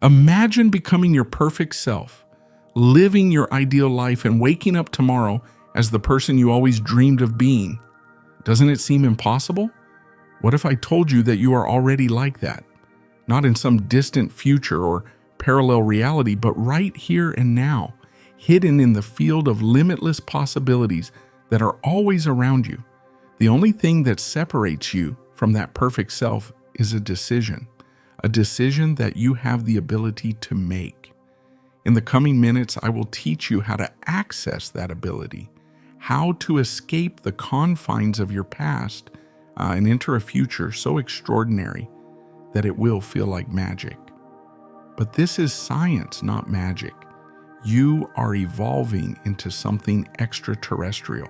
Imagine becoming your perfect self, living your ideal life, and waking up tomorrow as the person you always dreamed of being. Doesn't it seem impossible? What if I told you that you are already like that? Not in some distant future or parallel reality, but right here and now, hidden in the field of limitless possibilities that are always around you. The only thing that separates you from that perfect self is a decision that you have the ability to make. In the coming minutes, I will teach you how to access that ability, how to escape the confines of your past and enter a future so extraordinary that it will feel like magic. But this is science, not magic. You are evolving into something extraterrestrial.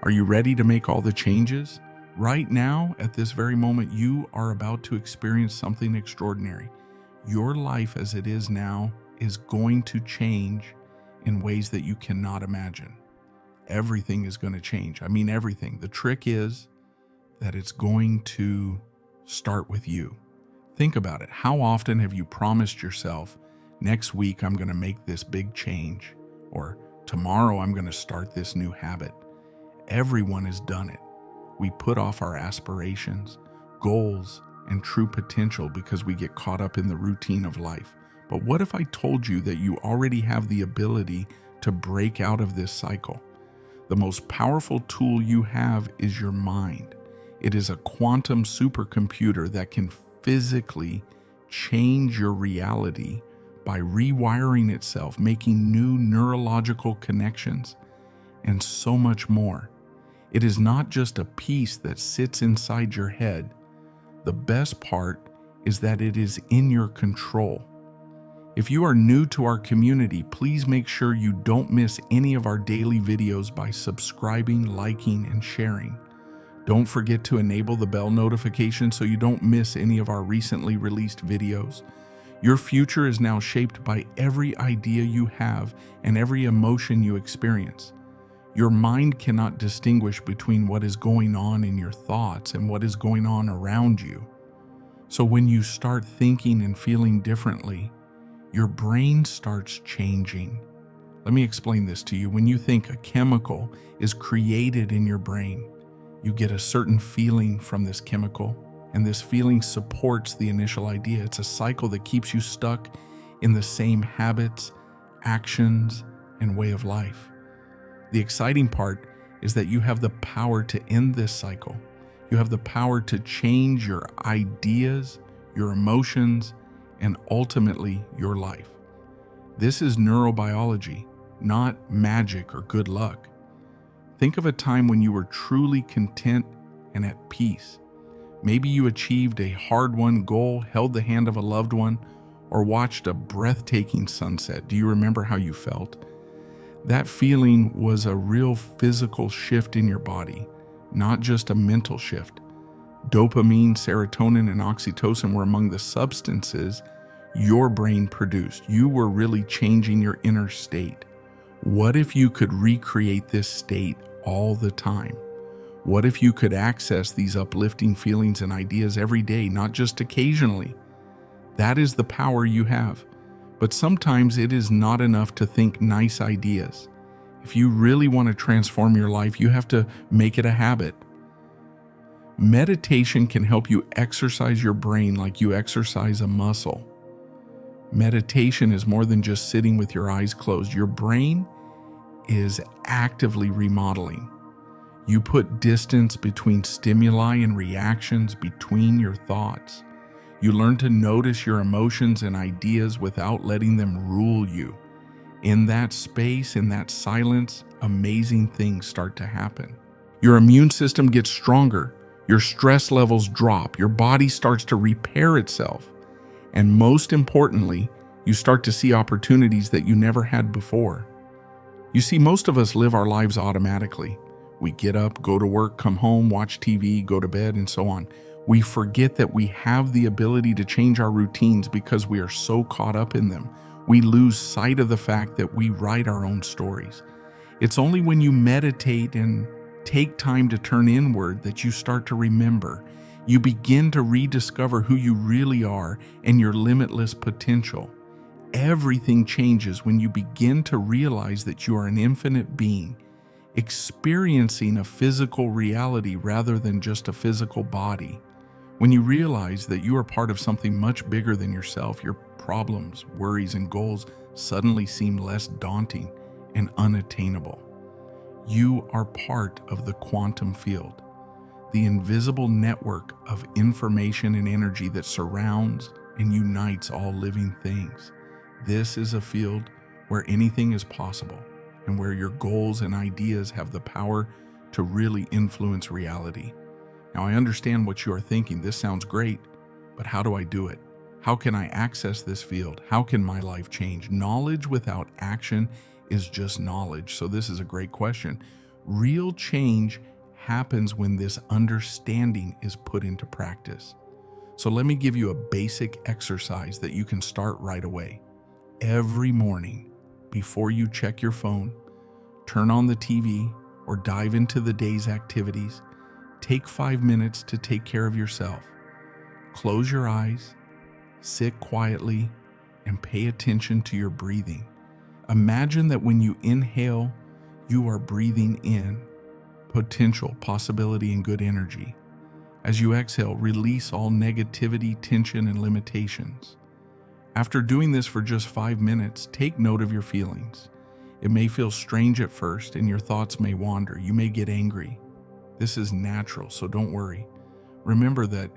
Are you ready to make all the changes? Right now, at this very moment, you are about to experience something extraordinary. Your life as it is now is going to change in ways that you cannot imagine. Everything is going to change. I mean, everything. The trick is that it's going to start with you. Think about it. How often have you promised yourself, next week I'm going to make this big change, or tomorrow I'm going to start this new habit? Everyone has done it. We put off our aspirations, goals, and true potential because we get caught up in the routine of life. But what if I told you that you already have the ability to break out of this cycle? The most powerful tool you have is your mind. It is a quantum supercomputer that can physically change your reality by rewiring itself, making new neurological connections, and so much more. It is not just a piece that sits inside your head. The best part is that it is in your control. If you are new to our community, please make sure you don't miss any of our daily videos by subscribing, liking, and sharing. Don't forget to enable the bell notification so you don't miss any of our recently released videos. Your future is now shaped by every idea you have and every emotion you experience. Your mind cannot distinguish between what is going on in your thoughts and what is going on around you. So when you start thinking and feeling differently, your brain starts changing. Let me explain this to you. When you think, a chemical is created in your brain. You get a certain feeling from this chemical, and this feeling supports the initial idea. It's a cycle that keeps you stuck in the same habits, actions, and way of life. The exciting part is that you have the power to end this cycle. You have the power to change your ideas, your emotions, and ultimately your life. This is neurobiology, not magic or good luck. Think of a time when you were truly content and at peace. Maybe you achieved a hard-won goal, held the hand of a loved one, or watched a breathtaking sunset. Do you remember how you felt? That feeling was a real physical shift in your body, not just a mental shift. Dopamine, serotonin, and oxytocin were among the substances your brain produced. You were really changing your inner state. What if you could recreate this state all the time? What if you could access these uplifting feelings and ideas every day, not just occasionally? That is the power you have. But sometimes it is not enough to think nice ideas. If you really want to transform your life, you have to make it a habit. Meditation can help you exercise your brain like you exercise a muscle. Meditation is more than just sitting with your eyes closed. Your brain is actively remodeling. You put distance between stimuli and reactions between your thoughts. You learn to notice your emotions and ideas without letting them rule you. In that space, in that silence, amazing things start to happen. Your immune system gets stronger. Your stress levels drop. Your body starts to repair itself. And most importantly, you start to see opportunities that you never had before. You see, most of us live our lives automatically. We get up, go to work, come home, watch TV, go to bed, and so on. We forget that we have the ability to change our routines because we are so caught up in them. We lose sight of the fact that we write our own stories. It's only when you meditate and take time to turn inward that you start to remember. You begin to rediscover who you really are and your limitless potential. Everything changes when you begin to realize that you are an infinite being, experiencing a physical reality rather than just a physical body. When you realize that you are part of something much bigger than yourself, your problems, worries, and goals suddenly seem less daunting and unattainable. You are part of the quantum field, the invisible network of information and energy that surrounds and unites all living things. This is a field where anything is possible and where your goals and ideas have the power to really influence reality. Now, I understand what you are thinking. This sounds great, but how do I do it? How can I access this field? How can my life change? Knowledge without action is just knowledge. So this is a great question. Real change happens when this understanding is put into practice. So let me give you a basic exercise that you can start right away. Every morning, before you check your phone, turn on the TV, or dive into the day's activities, take 5 minutes to take care of yourself. Close your eyes, sit quietly, and pay attention to your breathing. Imagine that when you inhale, you are breathing in potential, possibility, and good energy. As you exhale, release all negativity, tension, and limitations. After doing this for just 5 minutes, take note of your feelings. It may feel strange at first, and your thoughts may wander. You may get angry. This is natural, so don't worry. Remember that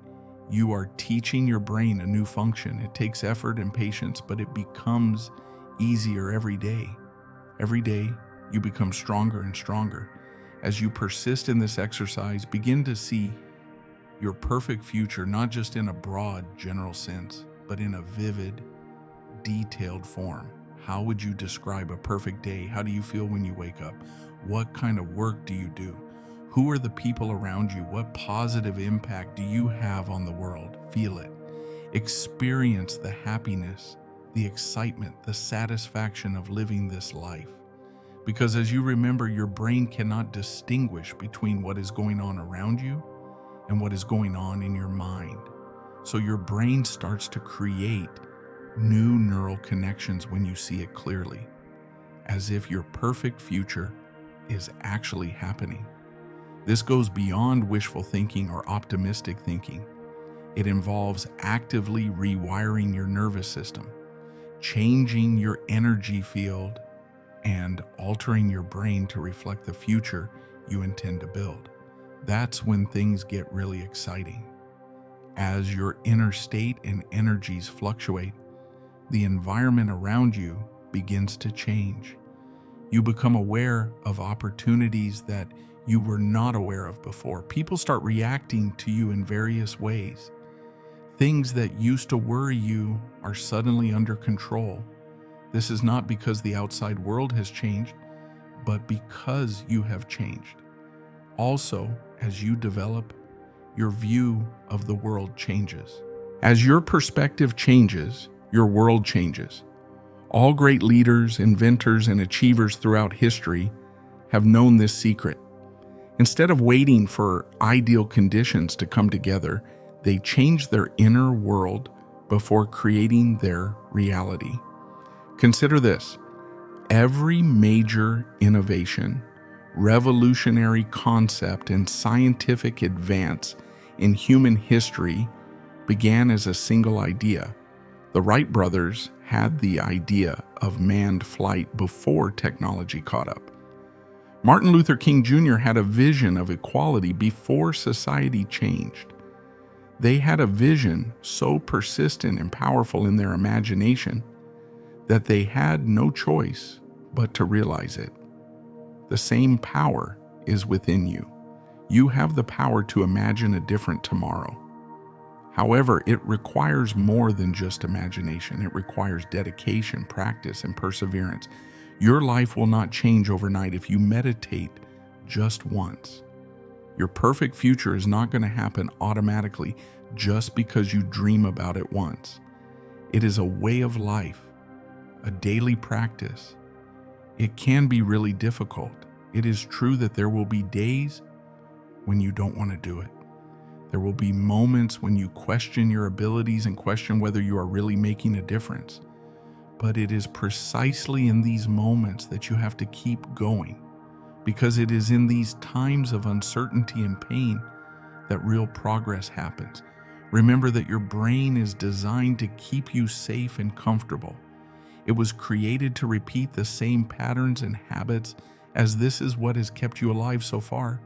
you are teaching your brain a new function. It takes effort and patience, but it becomes easier every day. Every day, you become stronger and stronger. As you persist in this exercise, begin to see your perfect future, not just in a broad, general sense, but in a vivid, detailed form. How would you describe a perfect day? How do you feel when you wake up? What kind of work do you do? Who are the people around you? What positive impact do you have on the world? Feel it. Experience the happiness, the excitement, the satisfaction of living this life. Because as you remember, your brain cannot distinguish between what is going on around you and what is going on in your mind. So your brain starts to create new neural connections when you see it clearly, as if your perfect future is actually happening. This goes beyond wishful thinking or optimistic thinking. It involves actively rewiring your nervous system, changing your energy field, and altering your brain to reflect the future you intend to build. That's when things get really exciting. As your inner state and energies fluctuate, the environment around you begins to change. You become aware of opportunities that you were not aware of before. People start reacting to you in various ways. Things that used to worry you are suddenly under control. This is not because the outside world has changed, but because you have changed. Also, as you develop, your view of the world changes. As your perspective changes, your world changes. All great leaders, inventors, and achievers throughout history have known this secret. Instead of waiting for ideal conditions to come together, they changed their inner world before creating their reality. Consider this: every major innovation, revolutionary concept, and scientific advance in human history began as a single idea. The Wright brothers had the idea of manned flight before technology caught up. Martin Luther King Jr. had a vision of equality before society changed. They had a vision so persistent and powerful in their imagination that they had no choice but to realize it. The same power is within you. You have the power to imagine a different tomorrow. However, it requires more than just imagination. It requires dedication, practice, and perseverance. Your life will not change overnight if you meditate just once. Your perfect future is not going to happen automatically just because you dream about it once. It is a way of life, a daily practice. It can be really difficult. It is true that there will be days when you don't want to do it. There will be moments when you question your abilities and question whether you are really making a difference. But it is precisely in these moments that you have to keep going, because it is in these times of uncertainty and pain that real progress happens. Remember that your brain is designed to keep you safe and comfortable. It was created to repeat the same patterns and habits, as this is what has kept you alive so far.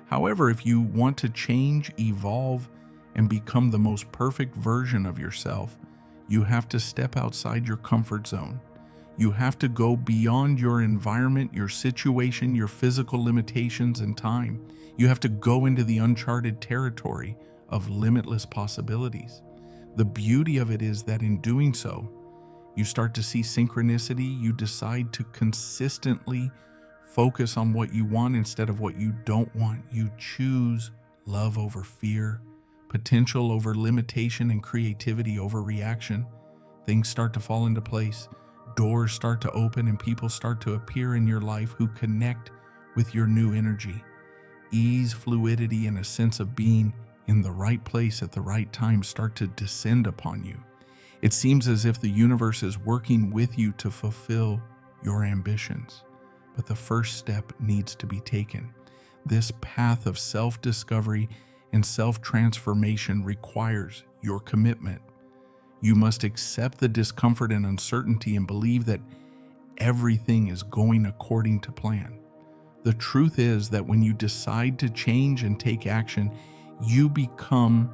However, if you want to change, evolve, and become the most perfect version of yourself, you have to step outside your comfort zone. You have to go beyond your environment, your situation, your physical limitations and time. You have to go into the uncharted territory of limitless possibilities. The beauty of it is that in doing so, you start to see synchronicity. You decide to consistently focus on what you want instead of what you don't want. You choose love over fear, potential over limitation, and creativity over reaction. Things start to fall into place. Doors start to open and people start to appear in your life who connect with your new energy. Ease, fluidity, and a sense of being in the right place at the right time start to descend upon you. It seems as if the universe is working with you to fulfill your ambitions. But the first step needs to be taken. This path of self-discovery and self-transformation requires your commitment. You must accept the discomfort and uncertainty and believe that everything is going according to plan. The truth is that when you decide to change and take action, you become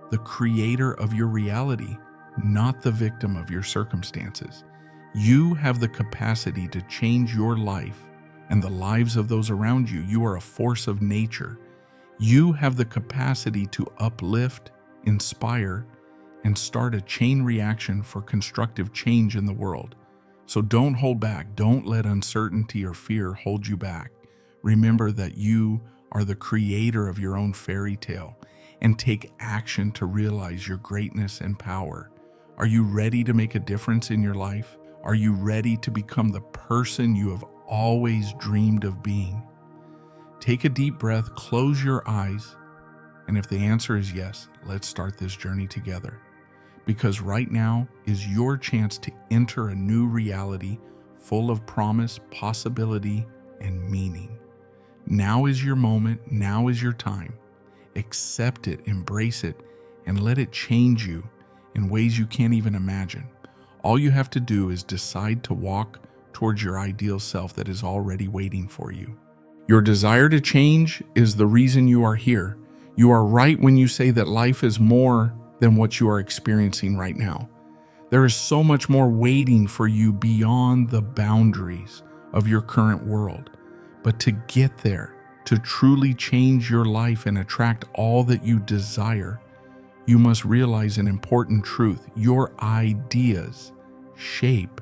the creator of your reality, not the victim of your circumstances. You have the capacity to change your life and the lives of those around you. You are a force of nature. You have the capacity to uplift, inspire, and start a chain reaction for constructive change in the world. So don't hold back. Don't let uncertainty or fear hold you back. Remember that you are the creator of your own fairy tale, and take action to realize your greatness and power. Are you ready to make a difference in your life? Are you ready to become the person you have always dreamed of being? Take a deep breath, close your eyes, and if the answer is yes, let's start this journey together. Because right now is your chance to enter a new reality full of promise, possibility, and meaning. Now is your moment. Now is your time. Accept it, embrace it, and let it change you in ways you can't even imagine. All you have to do is decide to walk towards your ideal self that is already waiting for you. Your desire to change is the reason you are here. You are right when you say that life is more than what you are experiencing right now. There is so much more waiting for you beyond the boundaries of your current world. But to get there, to truly change your life and attract all that you desire, you must realize an important truth. Your ideas shape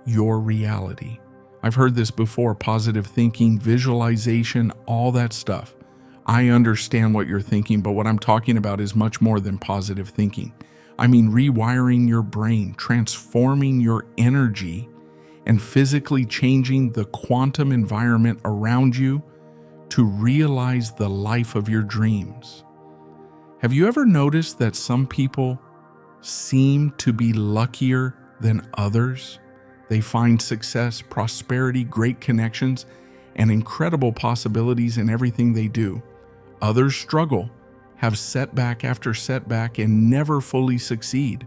your reality. I've heard this before: positive thinking, visualization, all that stuff. I understand what you're thinking, but what I'm talking about is much more than positive thinking. I mean rewiring your brain, transforming your energy, and physically changing the quantum environment around you to realize the life of your dreams. Have you ever noticed that some people seem to be luckier than others? They find success, prosperity, great connections, and incredible possibilities in everything they do. Others struggle, have setback after setback, and never fully succeed.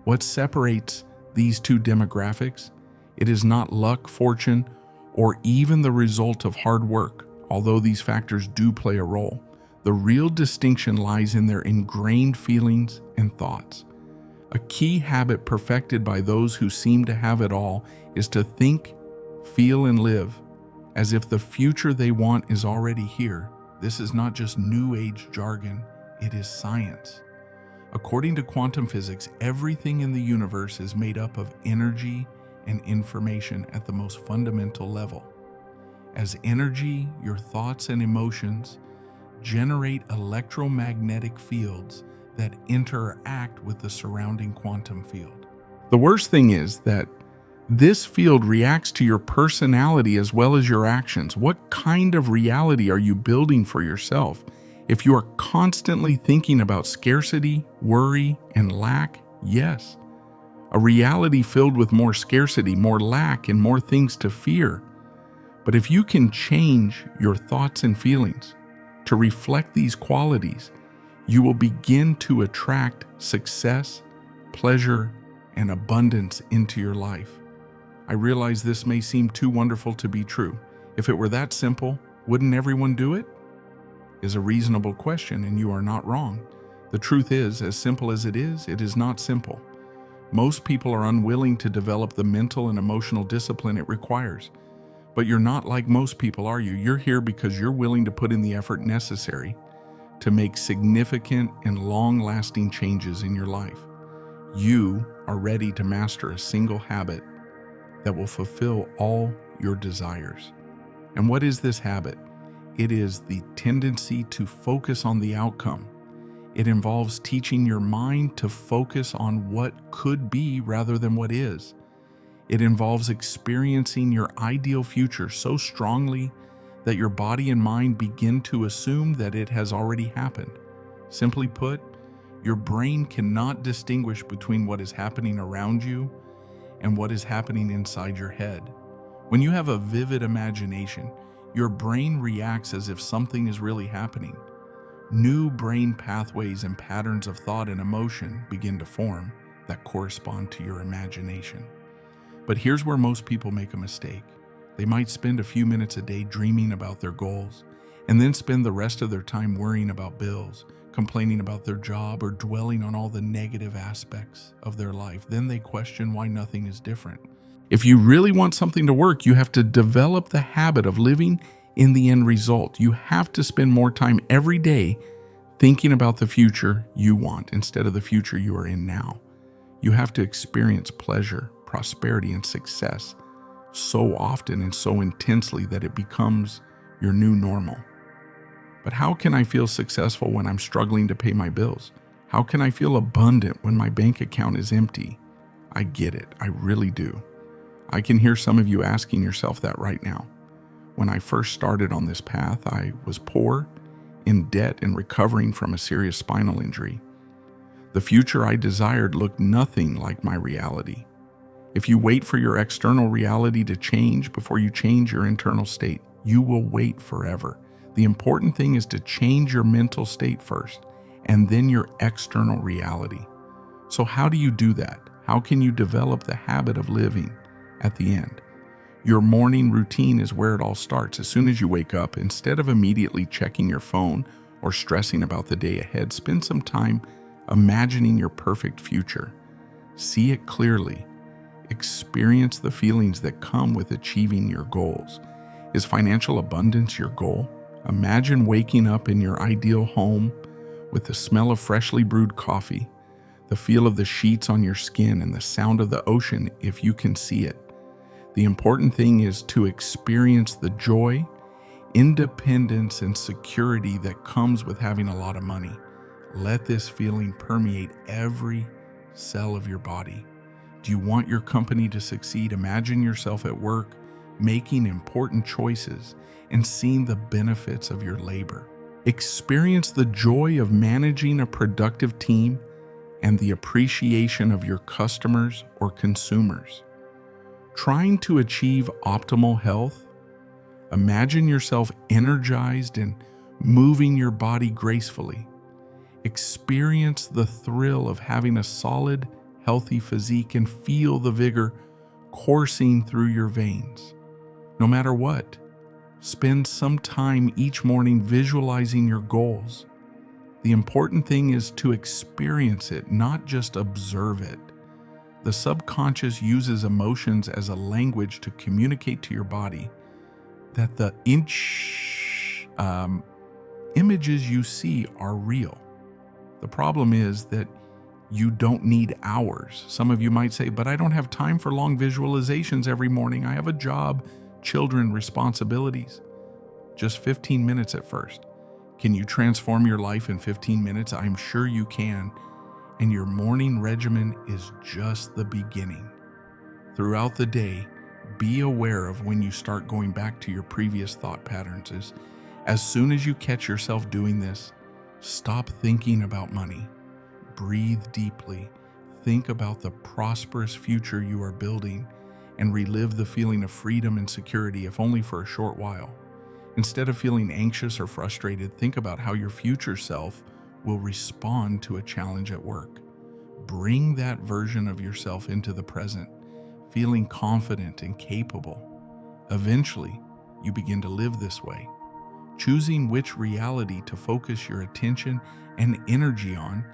What separates these two demographics? It is not luck, fortune, or even the result of hard work, although these factors do play a role. The real distinction lies in their ingrained feelings and thoughts. A key habit perfected by those who seem to have it all is to think, feel, and live as if the future they want is already here. This is not just New Age jargon, it is science. According to quantum physics, everything in the universe is made up of energy and information at the most fundamental level. As energy, your thoughts and emotions generate electromagnetic fields that interact with the surrounding quantum field. The worst thing is that this field reacts to your personality as well as your actions. What kind of reality are you building for yourself? If you are constantly thinking about scarcity, worry, and lack, yes, a reality filled with more scarcity, more lack, and more things to fear. But if you can change your thoughts and feelings to reflect these qualities, you will begin to attract success, pleasure, and abundance into your life. I realize this may seem too wonderful to be true. If it were that simple, wouldn't everyone do it? Is a reasonable question, and you are not wrong. The truth is, as simple as it is not simple. Most people are unwilling to develop the mental and emotional discipline it requires. But you're not like most people, are you? You're here because you're willing to put in the effort necessary to make significant and long-lasting changes in your life. You are ready to master a single habit that will fulfill all your desires. And what is this habit? It is the tendency to focus on the outcome. It involves teaching your mind to focus on what could be rather than what is. It involves experiencing your ideal future so strongly that your body and mind begin to assume that it has already happened. Simply put, your brain cannot distinguish between what is happening around you and what is happening inside your head. When you have a vivid imagination, your brain reacts as if something is really happening. New brain pathways and patterns of thought and emotion begin to form that correspond to your imagination. But here's where most people make a mistake. They might spend a few minutes a day dreaming about their goals, and then spend the rest of their time worrying about bills, complaining about their job, or dwelling on all the negative aspects of their life. Then they question why nothing is different. If you really want something to work, you have to develop the habit of living in the end result. You have to spend more time every day thinking about the future you want instead of the future you are in now. You have to experience pleasure, prosperity, and success so often and so intensely that it becomes your new normal. But how can I feel successful when I'm struggling to pay my bills? How can I feel abundant when my bank account is empty? I get it. I really do. I can hear some of you asking yourself that right now. When I first started on this path, I was poor, in debt, and recovering from a serious spinal injury. The future I desired looked nothing like my reality. If you wait for your external reality to change before you change your internal state, you will wait forever. The important thing is to change your mental state first, and then your external reality. So how do you do that? How can you develop the habit of living at the end? Your morning routine is where it all starts. As soon as you wake up, instead of immediately checking your phone or stressing about the day ahead, spend some time imagining your perfect future. See it clearly. Experience the feelings that come with achieving your goals. Is financial abundance your goal? Imagine waking up in your ideal home with the smell of freshly brewed coffee, the feel of the sheets on your skin, and the sound of the ocean if you can see it. The important thing is to experience the joy, independence, and security that comes with having a lot of money. Let this feeling permeate every cell of your body. Do you want your company to succeed? Imagine yourself at work, making important choices and seeing the benefits of your labor. Experience the joy of managing a productive team and the appreciation of your customers or consumers. Trying to achieve optimal health, imagine yourself energized and moving your body gracefully. Experience the thrill of having a solid, healthy physique and feel the vigor coursing through your veins. No matter what, spend some time each morning visualizing your goals. The important thing is to experience it, not just observe it. The subconscious uses emotions as a language to communicate to your body that the images you see are real. The problem is that you don't need hours. Some of you might say, but I don't have time for long visualizations every morning. I have a job, children, responsibilities. Just 15 minutes at first. Can you transform your life in 15 minutes? I'm sure you can. And your morning regimen is just the beginning. Throughout the day, be aware of when you start going back to your previous thought patterns. As soon as you catch yourself doing this, Stop thinking about money. Breathe deeply. Think about the prosperous future you are building and relive the feeling of freedom and security, if only for a short while. Instead of feeling anxious or frustrated, think about how your future self will respond to a challenge at work. Bring that version of yourself into the present, feeling confident and capable. Eventually, you begin to live this way, choosing which reality to focus your attention and energy on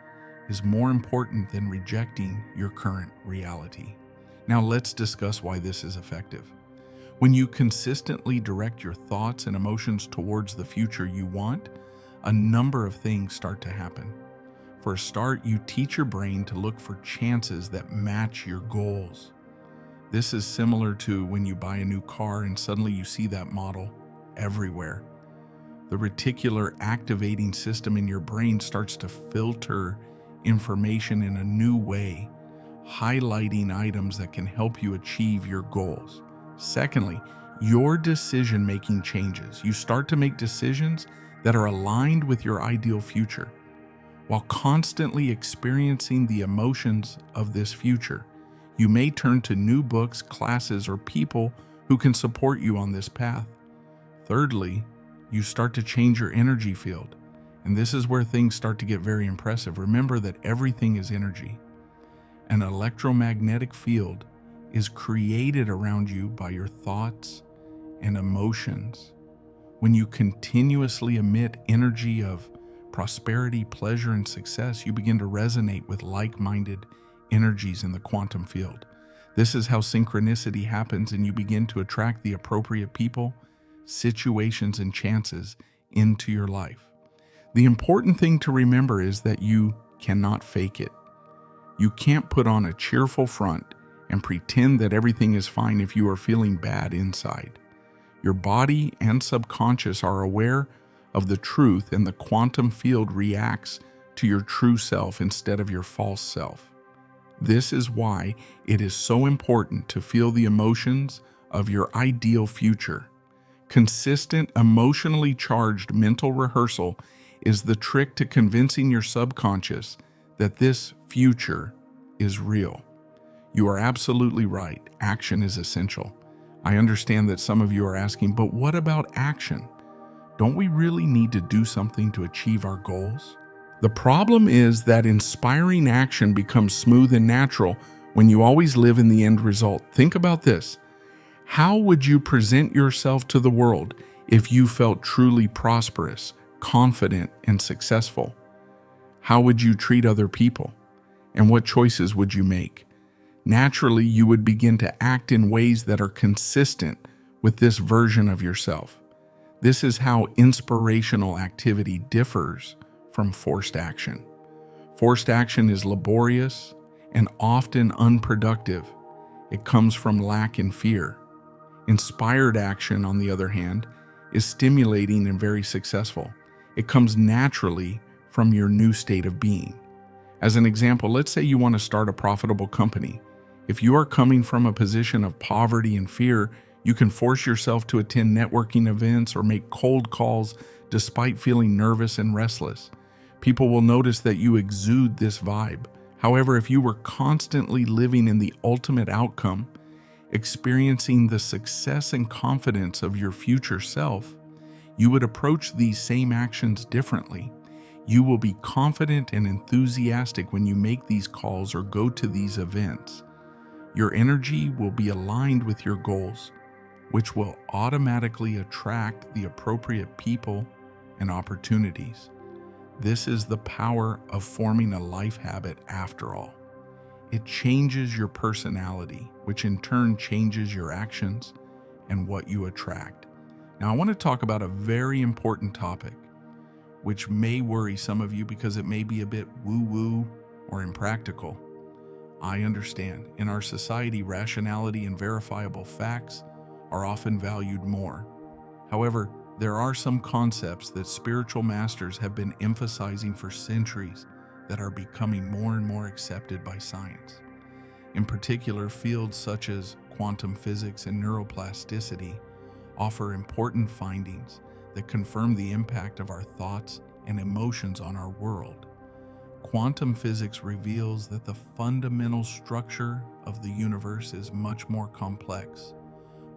is more important than rejecting your current reality. Now let's discuss why this is effective. When you consistently direct your thoughts and emotions towards the future you want, a number of things start to happen. For a start, you teach your brain to look for chances that match your goals. This is similar to when you buy a new car and suddenly you see that model everywhere. The reticular activating system in your brain starts to filter information in a new way, highlighting items that can help you achieve your goals. Secondly, your decision-making changes. You start to make decisions that are aligned with your ideal future. While constantly experiencing the emotions of this future, you may turn to new books, classes, or people who can support you on this path. Thirdly, you start to change your energy field. And this is where things start to get very impressive. Remember that everything is energy. An electromagnetic field is created around you by your thoughts and emotions. When you continuously emit energy of prosperity, pleasure, and success, you begin to resonate with like-minded energies in the quantum field. This is how synchronicity happens, and you begin to attract the appropriate people, situations, and chances into your life. The important thing to remember is that you cannot fake it. You can't put on a cheerful front and pretend that everything is fine if you are feeling bad inside. Your body and subconscious are aware of the truth, and the quantum field reacts to your true self instead of your false self. This is why it is so important to feel the emotions of your ideal future. Consistent, emotionally charged mental rehearsal is the trick to convincing your subconscious that this future is real. You are absolutely right. Action is essential. I understand that some of you are asking, but what about action? Don't we really need to do something to achieve our goals? The problem is that inspiring action becomes smooth and natural when you always live in the end result. Think about this. How would you present yourself to the world if you felt truly prosperous, confident, and successful? How would you treat other people? And what choices would you make? Naturally, you would begin to act in ways that are consistent with this version of yourself. This is how inspirational activity differs from forced action. Forced action is laborious and often unproductive. It comes from lack and fear. Inspired action, on the other hand, is stimulating and very successful. It comes naturally from your new state of being. As an example, let's say you want to start a profitable company. If you are coming from a position of poverty and fear, you can force yourself to attend networking events or make cold calls despite feeling nervous and restless. People will notice that you exude this vibe. However, if you were constantly living in the ultimate outcome, experiencing the success and confidence of your future self, you would approach these same actions differently. You will be confident and enthusiastic when you make these calls or go to these events. Your energy will be aligned with your goals, which will automatically attract the appropriate people and opportunities. This is the power of forming a life habit after all. It changes your personality, which in turn changes your actions and what you attract. Now, I want to talk about a very important topic, which may worry some of you because it may be a bit woo-woo or impractical. I understand. In our society, rationality and verifiable facts are often valued more. However, there are some concepts that spiritual masters have been emphasizing for centuries that are becoming more and more accepted by science. In particular, fields such as quantum physics and neuroplasticity offer important findings that confirm the impact of our thoughts and emotions on our world. Quantum physics reveals that the fundamental structure of the universe is much more complex,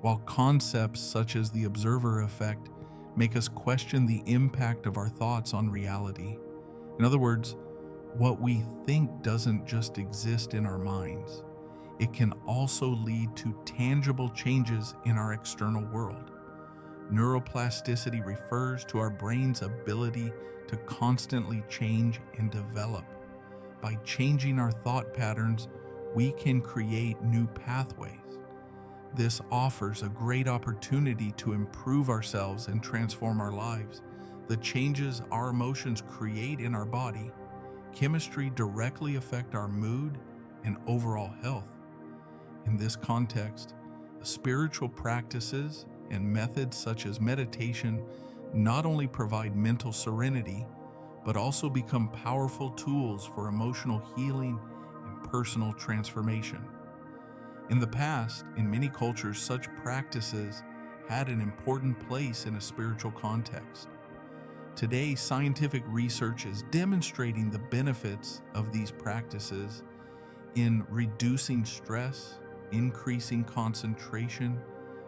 while concepts such as the observer effect make us question the impact of our thoughts on reality. In other words, what we think doesn't just exist in our minds. It can also lead to tangible changes in our external world. Neuroplasticity refers to our brain's ability to constantly change and develop. By changing our thought patterns, we can create new pathways. This offers a great opportunity to improve ourselves and transform our lives. The changes our emotions create in our body, chemistry directly affect our mood and overall health. In this context, spiritual practices and methods such as meditation not only provide mental serenity, but also become powerful tools for emotional healing and personal transformation. In the past, in many cultures, such practices had an important place in a spiritual context. Today, scientific research is demonstrating the benefits of these practices in reducing stress, increasing concentration,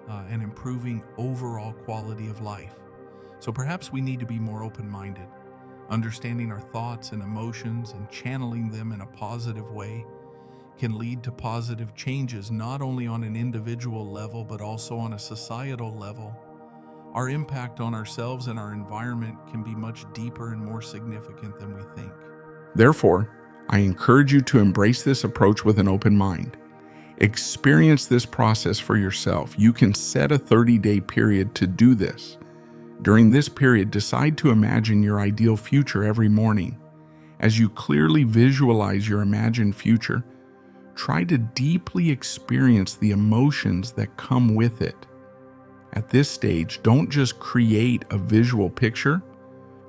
and improving overall quality of life. So perhaps we need to be more open-minded, understanding our thoughts and emotions and channeling them in a positive way can lead to positive changes not only on an individual level but also on a societal level. Our impact on ourselves and our environment can be much deeper and more significant than we think. Therefore, I encourage you to embrace this approach with an open mind. Experience this process for yourself. You can set a 30-day period to do this. During this period, decide to imagine your ideal future every morning. As you clearly visualize your imagined future, try to deeply experience the emotions that come with it. At this stage, don't just create a visual picture,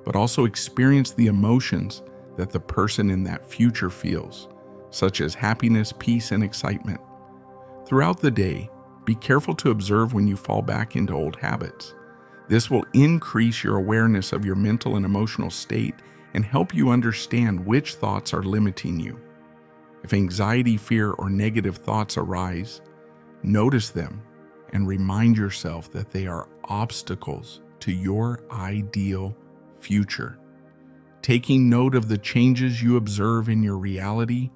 but also experience the emotions that the person in that future feels, such as happiness, peace, and excitement. Throughout the day, be careful to observe when you fall back into old habits. This will increase your awareness of your mental and emotional state and help you understand which thoughts are limiting you. If anxiety, fear, or negative thoughts arise, notice them and remind yourself that they are obstacles to your ideal future. Taking note of the changes you observe in your reality,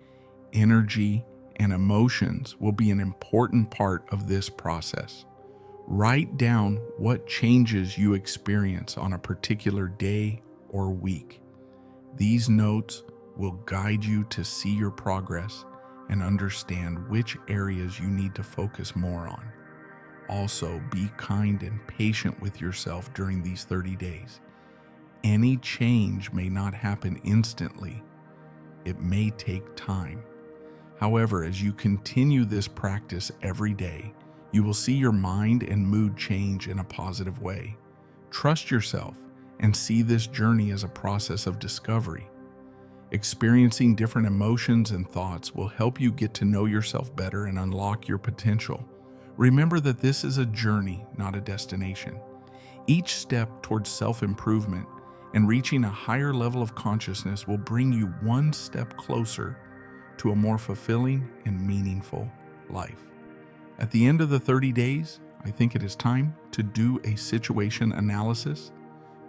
energy, and emotions will be an important part of this process. Write down what changes you experience on a particular day or week. These notes will guide you to see your progress and understand which areas you need to focus more on. Also, be kind and patient with yourself during these 30 days. Any change may not happen instantly. It may take time. However, as you continue this practice every day, you will see your mind and mood change in a positive way. Trust yourself and see this journey as a process of discovery. Experiencing different emotions and thoughts will help you get to know yourself better and unlock your potential. Remember that this is a journey, not a destination. Each step towards self-improvement and reaching a higher level of consciousness will bring you one step closer to a more fulfilling and meaningful life. At the end of the 30 days, I think it is time to do a situation analysis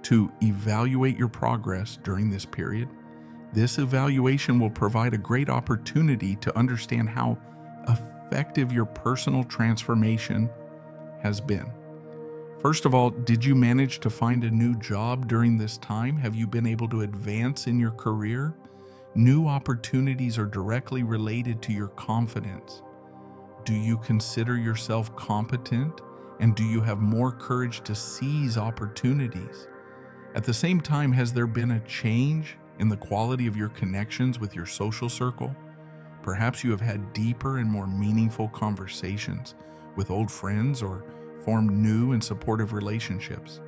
to evaluate your progress during this period. This evaluation will provide a great opportunity to understand how effective your personal transformation has been. First of all, did you manage to find a new job during this time? Have you been able to advance in your career? New opportunities are directly related to your confidence. Do you consider yourself competent? And do you have more courage to seize opportunities? At the same time, has there been a change in the quality of your connections with your social circle? Perhaps you have had deeper and more meaningful conversations with old friends or formed new and supportive relationships.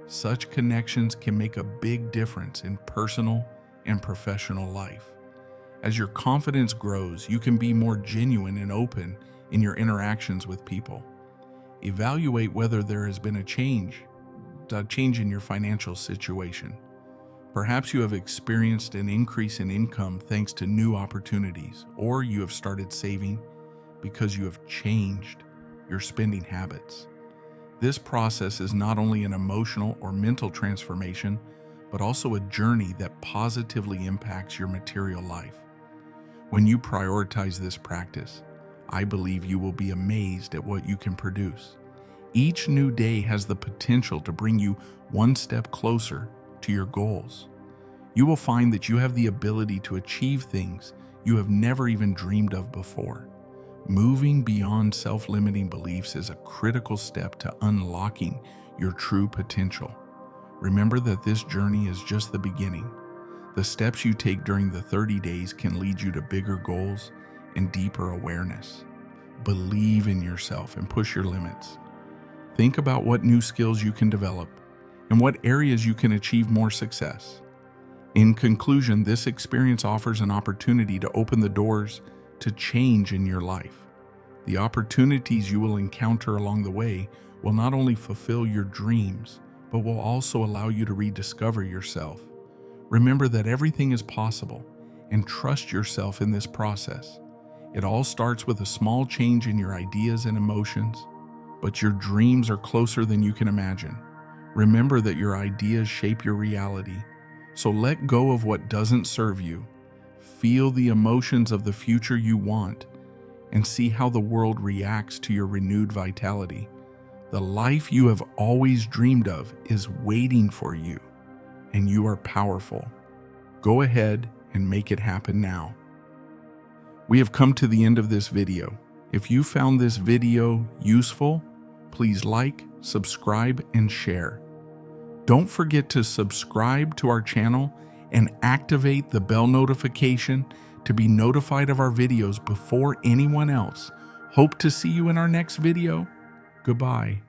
Such connections can make a big difference in personal and professional life. As your confidence grows, you can be more genuine and open in your interactions with people. Evaluate whether there has been a change in your financial situation. Perhaps you have experienced an increase in income thanks to new opportunities, or you have started saving because you have changed your spending habits. This process is not only an emotional or mental transformation, but also a journey that positively impacts your material life. When you prioritize this practice, I believe you will be amazed at what you can produce. Each new day has the potential to bring you one step closer to your goals. You will find that you have the ability to achieve things you have never even dreamed of before. Moving beyond self-limiting beliefs is a critical step to unlocking your true potential. Remember that this journey is just the beginning. The steps you take during the 30 days can lead you to bigger goals and deeper awareness. Believe in yourself and push your limits. Think about what new skills you can develop and what areas you can achieve more success. In conclusion, this experience offers an opportunity to open the doors to change in your life. The opportunities you will encounter along the way will not only fulfill your dreams, but will also allow you to rediscover yourself. Remember that everything is possible and trust yourself in this process. It all starts with a small change in your ideas and emotions, but your dreams are closer than you can imagine. Remember that your ideas shape your reality, so let go of what doesn't serve you. Feel the emotions of the future you want and see how the world reacts to your renewed vitality. The life you have always dreamed of is waiting for you, and you are powerful. Go ahead and make it happen now. We have come to the end of this video. If you found this video useful, please like, subscribe, and share. Don't forget to subscribe to our channel and activate the bell notification to be notified of our videos before anyone else. Hope to see you in our next video. Goodbye.